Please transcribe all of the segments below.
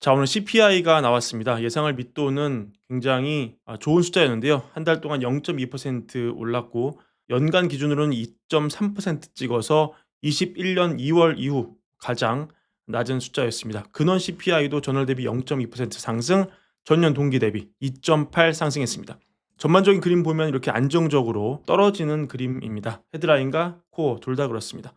자, 오늘 CPI가 나왔습니다. 예상을 밑도는 굉장히 좋은 숫자였는데요. 한 달 동안 0.2% 올랐고 연간 기준으로는 2.3% 찍어서 21년 2월 이후 가장 낮은 숫자였습니다. 근원 CPI도 전월 대비 0.2% 상승, 전년 동기 대비 2.8 상승했습니다. 전반적인 그림 보면 이렇게 안정적으로 떨어지는 그림입니다. 헤드라인과 코어 둘 다 그렇습니다.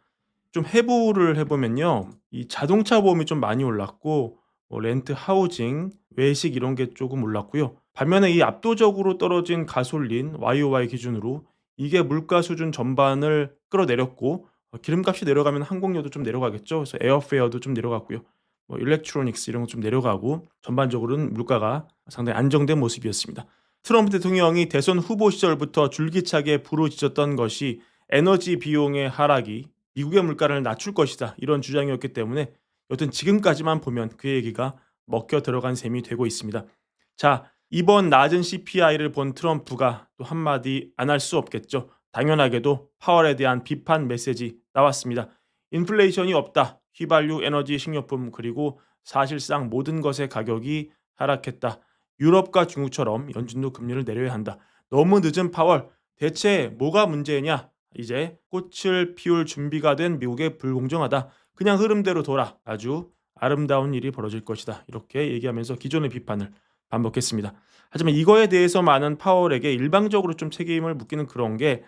좀 해부를 해보면요. 이 자동차 보험이 좀 많이 올랐고 렌트 하우징, 외식 이런 게 조금 올랐고요. 반면에 이 압도적으로 떨어진 가솔린 YOY 기준으로 이게 물가 수준 전반을 끌어내렸고 기름값이 내려가면 항공료도 좀 내려가겠죠. 그래서 에어페어도 좀 내려갔고요. 일렉트로닉스 이런 거 좀 내려가고 전반적으로는 물가가 상당히 안정된 모습이었습니다. 트럼프 대통령이 대선 후보 시절부터 줄기차게 부르짖었던 것이 에너지 비용의 하락이 미국의 물가를 낮출 것이다. 이런 주장이었기 때문에 여튼 지금까지만 보면 그 얘기가 먹혀 들어간 셈이 되고 있습니다. 자, 이번 낮은 CPI를 본 트럼프가 또 한마디 안 할 수 없겠죠. 당연하게도 파월에 대한 비판 메시지 나왔습니다. 인플레이션이 없다. 휘발유, 에너지, 식료품 그리고 사실상 모든 것의 가격이 하락했다. 유럽과 중국처럼 연준도 금리를 내려야 한다. 너무 늦은 파월. 대체 뭐가 문제냐? 이제 꽃을 피울 준비가 된 미국의 불공정하다. 그냥 흐름대로 돌아. 아주 아름다운 일이 벌어질 것이다. 이렇게 얘기하면서 기존의 비판을 반복했습니다. 하지만 이거에 대해서 많은 파월에게 일방적으로 좀 책임을 묻기는 그런 게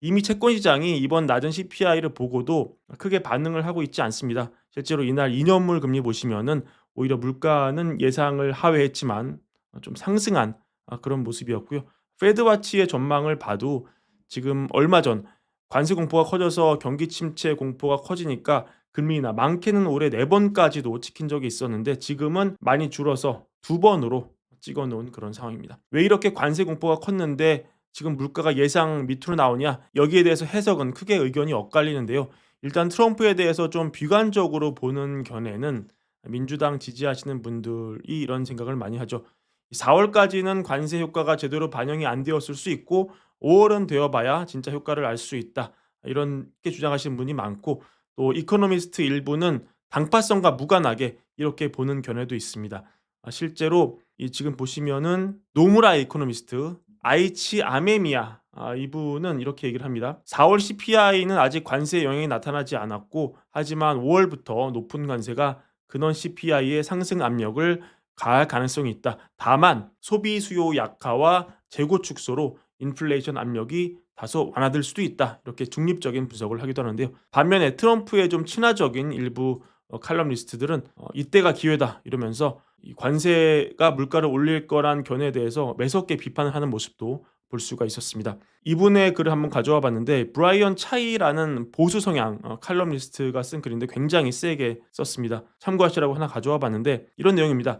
이미 채권 시장이 이번 낮은 CPI를 보고도 크게 반응을 하고 있지 않습니다. 실제로 이날 2년물 금리 보시면은 오히려 물가는 예상을 하회했지만 좀 상승한 그런 모습이었고요. 페드와치의 전망을 봐도 지금 얼마 전 관세 공포가 커져서 경기 침체 공포가 커지니까 금리나 많게는 올해 4번까지도 찍힌 적이 있었는데 지금은 많이 줄어서 2번으로 찍어 놓은 그런 상황입니다. 왜 이렇게 관세 공포가 컸는데 지금 물가가 예상 밑으로 나오냐? 여기에 대해서 해석은 크게 의견이 엇갈리는데요. 일단 트럼프에 대해서 좀 비관적으로 보는 견해는 민주당 지지하시는 분들이 이런 생각을 많이 하죠. 4월까지는 관세 효과가 제대로 반영이 안 되었을 수 있고 5월은 되어봐야 진짜 효과를 알 수 있다. 이렇게 주장하시는 분이 많고 또 이코노미스트 일부는 당파성과 무관하게 이렇게 보는 견해도 있습니다. 실제로 지금 보시면은 노무라 이코노미스트 아이치 아메미야 이분은 이렇게 얘기를 합니다. 4월 CPI는 아직 관세 영향이 나타나지 않았고 하지만 5월부터 높은 관세가 근원 CPI의 상승 압력을 가할 가능성이 있다. 다만 소비 수요 약화와 재고 축소로 인플레이션 압력이 다소 완화될 수도 있다. 이렇게 중립적인 분석을 하기도 하는데요. 반면에 트럼프의 좀 친화적인 일부 칼럼니스트들은 이때가 기회다 이러면서 이 관세가 물가를 올릴 거란 견해에 대해서 매섭게 비판을 하는 모습도 볼 수가 있었습니다. 이분의 글을 한번 가져와 봤는데 브라이언 차이라는 보수 성향 칼럼니스트가 쓴 글인데 굉장히 세게 썼습니다. 참고하시라고 하나 가져와 봤는데 이런 내용입니다.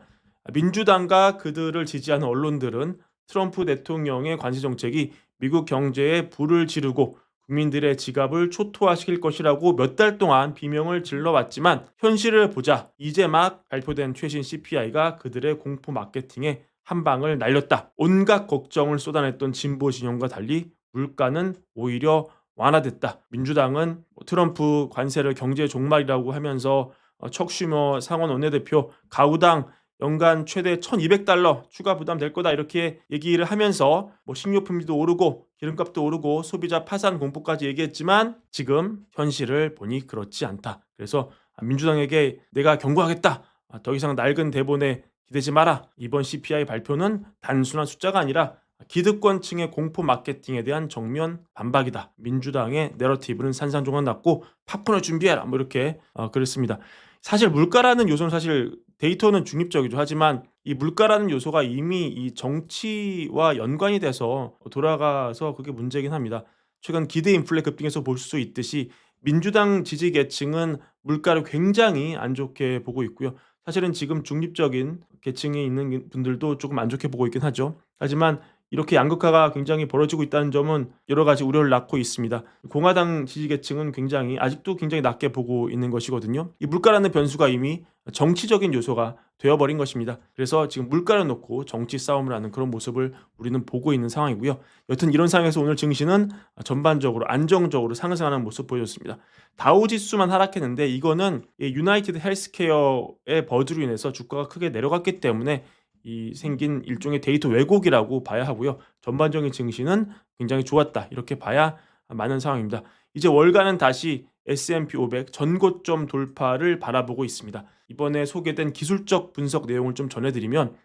민주당과 그들을 지지하는 언론들은 트럼프 대통령의 관세 정책이 미국 경제에 불을 지르고 국민들의 지갑을 초토화시킬 것이라고 몇 달 동안 비명을 질러왔지만 현실을 보자 이제 막 발표된 최신 CPI가 그들의 공포 마케팅에 한 방을 날렸다. 온갖 걱정을 쏟아냈던 진보 진영과 달리 물가는 오히려 완화됐다. 민주당은 트럼프 관세를 경제 종말이라고 하면서 척 슈머 상원 원내대표 가구당 연간 최대 $1,200 추가 부담될 거다 이렇게 얘기를 하면서 식료품도 오르고 기름값도 오르고 소비자 파산 공포까지 얘기했지만 지금 현실을 보니 그렇지 않다. 그래서 민주당에게 내가 경고하겠다. 더 이상 낡은 대본에 기대지 마라. 이번 CPI 발표는 단순한 숫자가 아니라 기득권층의 공포 마케팅에 대한 정면 반박이다. 민주당의 내러티브는 산산조각 났고 팝콘을 준비해라. 이렇게 그랬습니다. 사실 물가라는 요소는 사실 데이터는 중립적이죠. 하지만 이 물가라는 요소가 이미 이 정치와 연관이 돼서 돌아가서 그게 문제긴 합니다. 최근 기대 인플레 급등에서 볼 수 있듯이 민주당 지지 계층은 물가를 굉장히 안 좋게 보고 있고요. 사실은 지금 중립적인 계층에 있는 분들도 조금 안 좋게 보고 있긴 하죠. 하지만 이렇게 양극화가 굉장히 벌어지고 있다는 점은 여러 가지 우려를 낳고 있습니다. 공화당 지지 계층은 굉장히 아직도 굉장히 낮게 보고 있는 것이거든요. 이 물가라는 변수가 이미 정치적인 요소가 되어버린 것입니다. 그래서 지금 물가를 놓고 정치 싸움을 하는 그런 모습을 우리는 보고 있는 상황이고요. 여튼 이런 상황에서 오늘 증시는 전반적으로 안정적으로 상승하는 모습 보여줬습니다. 다우지수만 하락했는데 이거는 이 유나이티드 헬스케어의 버즈로 인해서 주가가 크게 내려갔기 때문에 이 생긴 일종의 데이터 왜곡이라고 봐야 하고요. 전반적인 증시는 굉장히 좋았다. 이렇게 봐야 맞는 상황입니다. 이제 월가는 다시 S&P 500 전고점 돌파를 바라보고 있습니다. 이번에 소개된 기술적 분석 내용을 좀 전해드리면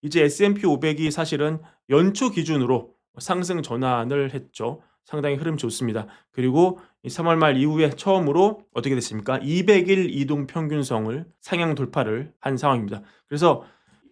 이제 S&P 500이 사실은 연초 기준으로 상승 전환을 했죠. 상당히 흐름 좋습니다. 그리고 3월 말 이후에 처음으로 어떻게 됐습니까? 200일 이동 평균선을 상향 돌파를 한 상황입니다. 그래서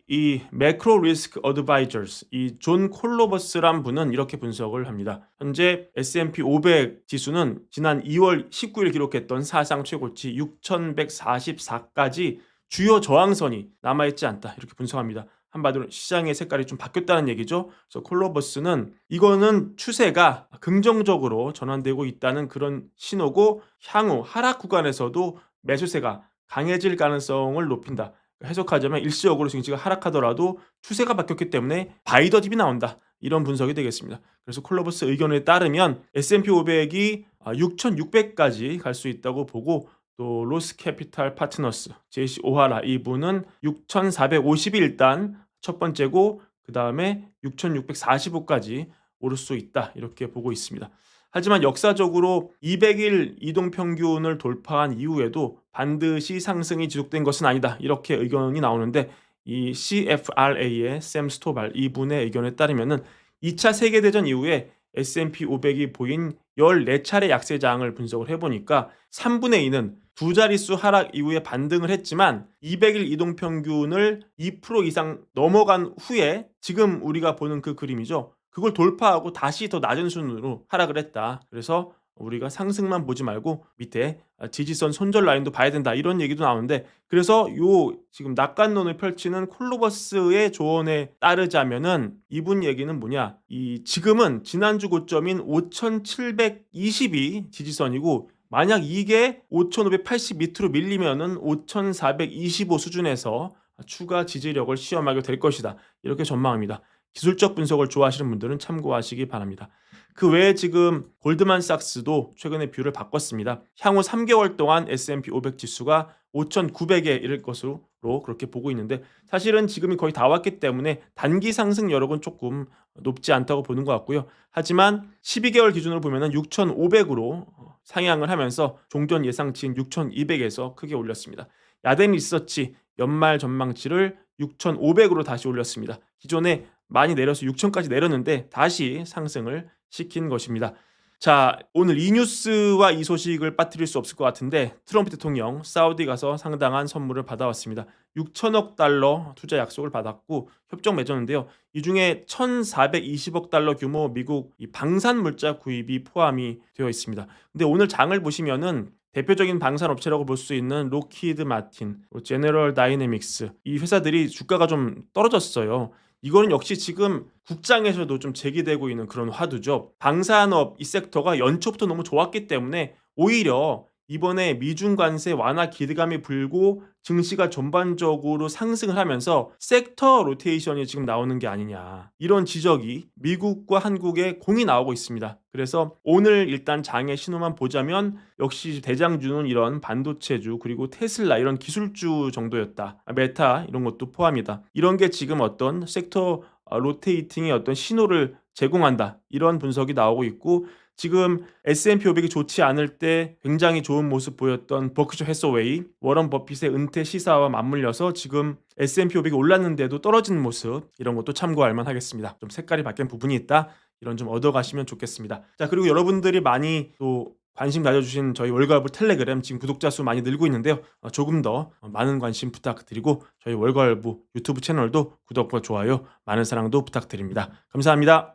이 매크로 리스크 어드바이저스 이 존 콜로버스란 분은 이렇게 분석을 합니다. 현재 S&P 500 지수는 지난 2월 19일 기록했던 사상 최고치 6144까지 주요 저항선이 남아있지 않다. 이렇게 분석합니다. 한마디로 시장의 색깔이 좀 바뀌었다는 얘기죠. 그래서 콜로버스는 이거는 추세가 긍정적으로 전환되고 있다는 그런 신호고 향후 하락 구간에서도 매수세가 강해질 가능성을 높인다. 해석하자면 일시적으로 증시가 하락하더라도 추세가 바뀌었기 때문에 바이 더 딥이 나온다. 이런 분석이 되겠습니다. 그래서 콜로버스 의견에 따르면 S&P 500이 6,600까지 갈 수 있다고 보고 또 로스 캐피탈 파트너스 제시 오하라 이분은 6,450이 일단 첫 번째고 그 다음에 6,645까지 오를 수 있다. 이렇게 보고 있습니다. 하지만 역사적으로 200일 이동평균을 돌파한 이후에도 반드시 상승이 지속된 것은 아니다. 이렇게 의견이 나오는데 이 CFRA의 샘 스토발 이분의 의견에 따르면은 2차 세계대전 이후에 S&P 500이 보인 14차례 약세장을 분석을 해보니까 3분의 2는 두 자릿수 하락 이후에 반등을 했지만 200일 이동평균을 2% 이상 넘어간 후에 지금 우리가 보는 그 그림이죠. 그걸 돌파하고 다시 더 낮은 수준으로 하락을 했다. 그래서 우리가 상승만 보지 말고 밑에 지지선 손절 라인도 봐야 된다. 이런 얘기도 나오는데 그래서 요 지금 낙관론을 펼치는 콜로버스의 조언에 따르자면은 이분 얘기는 뭐냐? 이 지금은 지난주 고점인 5,720이 지지선이고 만약 이게 5,580 밑으로 밀리면은 5,425 수준에서 추가 지지력을 시험하게 될 것이다. 이렇게 전망합니다. 기술적 분석을 좋아하시는 분들은 참고하시기 바랍니다. 그 외에 지금 골드만삭스도 최근에 뷰를 바꿨습니다. 향후 3개월 동안 S&P 500 지수가 5,900에 이를 것으로 그렇게 보고 있는데 사실은 지금이 거의 다 왔기 때문에 단기 상승 여력은 조금 높지 않다고 보는 것 같고요. 하지만 12개월 기준으로 보면 6,500으로 상향을 하면서 종전 예상치인 6,200에서 크게 올렸습니다. 야덴 리서치 연말 전망치를 6,500으로 다시 올렸습니다. 기존에 많이 내려서 6,000까지 내렸는데 다시 상승을 시킨 것입니다. 자, 오늘 이 뉴스와 이 소식을 빠뜨릴 수 없을 것 같은데 트럼프 대통령 사우디 가서 상당한 선물을 받아왔습니다. 6천억 달러 투자 약속을 받았고 협정 맺었는데요. 이 중에 1,420억 달러 규모 미국 이 방산 물자 구입이 포함이 되어 있습니다. 근데 오늘 장을 보시면은 대표적인 방산 업체라고 볼 수 있는 로키드 마틴, 제너럴 다이내믹스 이 회사들이 주가가 좀 떨어졌어요. 이거는 역시 지금 국장에서도 좀 제기되고 있는 그런 화두죠. 방산업 이 섹터가 연초부터 너무 좋았기 때문에 오히려 이번에 미중 관세 완화 기대감이 불고 증시가 전반적으로 상승을 하면서 섹터 로테이션이 지금 나오는 게 아니냐. 이런 지적이 미국과 한국에 공이 나오고 있습니다. 그래서 오늘 일단 장의 신호만 보자면 역시 대장주는 이런 반도체주 그리고 테슬라 이런 기술주 정도였다. 메타 이런 것도 포함이다. 이런 게 지금 어떤 섹터 로테이팅의 어떤 신호를 제공한다. 이런 분석이 나오고 있고 지금 S&P 500이 좋지 않을 때 굉장히 좋은 모습 보였던 버크셔 해서웨이, 워런 버핏의 은퇴 시사와 맞물려서 지금 S&P 500이 올랐는데도 떨어지는 모습 이런 것도 참고할 만하겠습니다. 좀 색깔이 바뀐 부분이 있다. 이런 좀 얻어가시면 좋겠습니다. 자, 그리고 여러분들이 많이 또 관심 가져주신 저희 월가을부 텔레그램 지금 구독자 수 많이 늘고 있는데요. 조금 더 많은 관심 부탁드리고 저희 월가을부 유튜브 채널도 구독과 좋아요 많은 사랑도 부탁드립니다. 감사합니다.